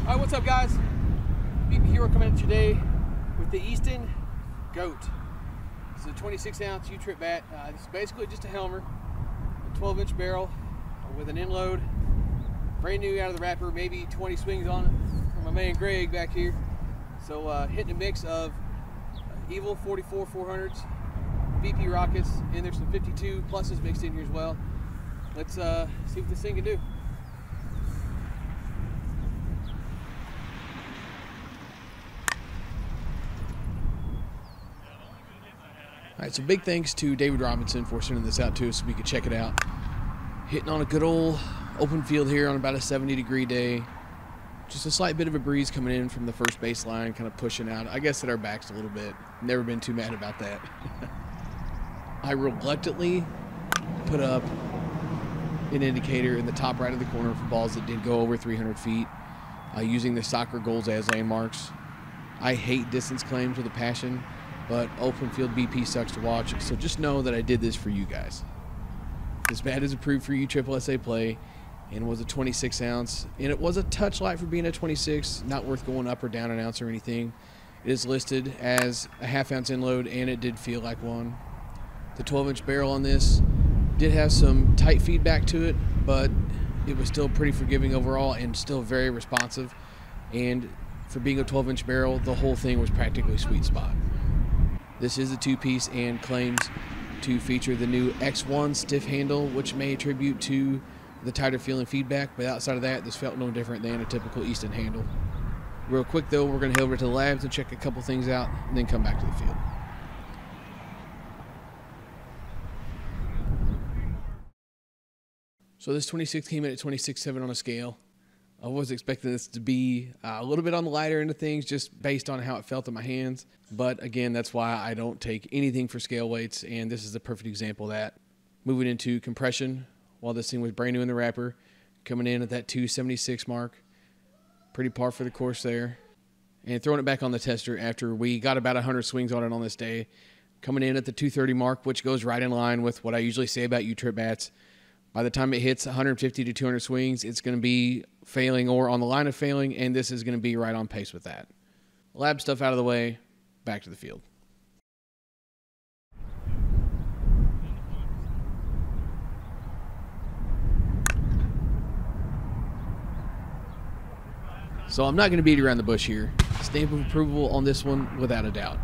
Alright, what's up guys? BP Hero coming in today with the Easton Goat. This is a 26-ounce U-trip bat. This is basically just a Helmer, a 12-inch barrel with an inload, brand new out of the wrapper, maybe 20 swings on it from my man Greg back here. So hitting a mix of Evil 44 400s, BP rockets, and there's some 52 pluses mixed in here as well. Let's see what this thing can do. All right, so big thanks to David Robinson for sending this out to us so we could check it out. Hitting on a good old open field here on about a 70-degree day. Just a slight bit of a breeze coming in from the first baseline, kind of pushing out, I guess, at our backs a little bit. Never been too mad about that. I reluctantly put up an indicator in the top right of the corner for balls that did go over 300 feet, using the soccer goals as landmarks. I hate distance claims with a passion, but open field BP sucks to watch, so just know that I did this for you guys. This bat is approved for USSSA play and was a 26-ounce, and it was a touch light for being a 26, not worth going up or down an ounce or anything. It is listed as a half-ounce inload, and it did feel like one. The 12-inch barrel on this did have some tight feedback to it, but it was still pretty forgiving overall and still very responsive. And for being a 12-inch barrel, the whole thing was practically sweet spot. This is a two-piece and claims to feature the new X1 stiff handle, which may attribute to the tighter feeling feedback, but outside of that, this felt no different than a typical Easton handle. Real quick though, we're going to head over to the labs and check a couple things out and then come back to the field. So this 26 came in at 26.7 on a scale. I was expecting this to be a little bit on the lighter end of things just based on how it felt in my hands. But again, that's why I don't take anything for scale weights, and this is a perfect example of that. Moving into compression, while this thing was brand new in the wrapper, coming in at that 276 mark. Pretty par for the course there. And throwing it back on the tester after we got about 100 swings on it on this day, coming in at the 230 mark, which goes right in line with what I usually say about U-trip bats. By the time it hits 150 to 200 swings, it's going to be failing or on the line of failing, and this is going to be right on pace with that. Lab stuff out of the way, back to the field. So I'm not going to beat around the bush here. Stamp of approval on this one without a doubt.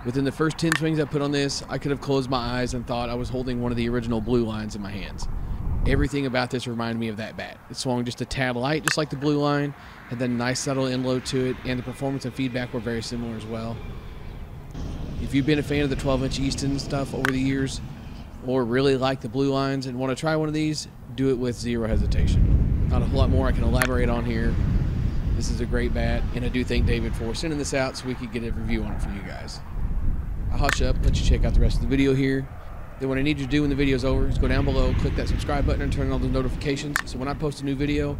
Within the first 10 swings I put on this, I could have closed my eyes and thought I was holding one of the original blue lines in my hands. Everything about this reminded me of that bat. It swung just a tad light, just like the blue line, had that nice subtle inload to it, and the performance and feedback were very similar as well. If you've been a fan of the 12-inch Easton stuff over the years, or really like the blue lines and want to try one of these, do it with zero hesitation. Not a whole lot more I can elaborate on here. This is a great bat, and I do thank David for sending this out so we could get a review on it for you guys. I'll hush up, let you check out the rest of the video here. Then what I need you to do when the video's over is go down below, click that subscribe button, and turn on those notifications so when I post a new video,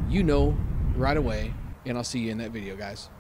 you know right away, and I'll see you in that video, guys.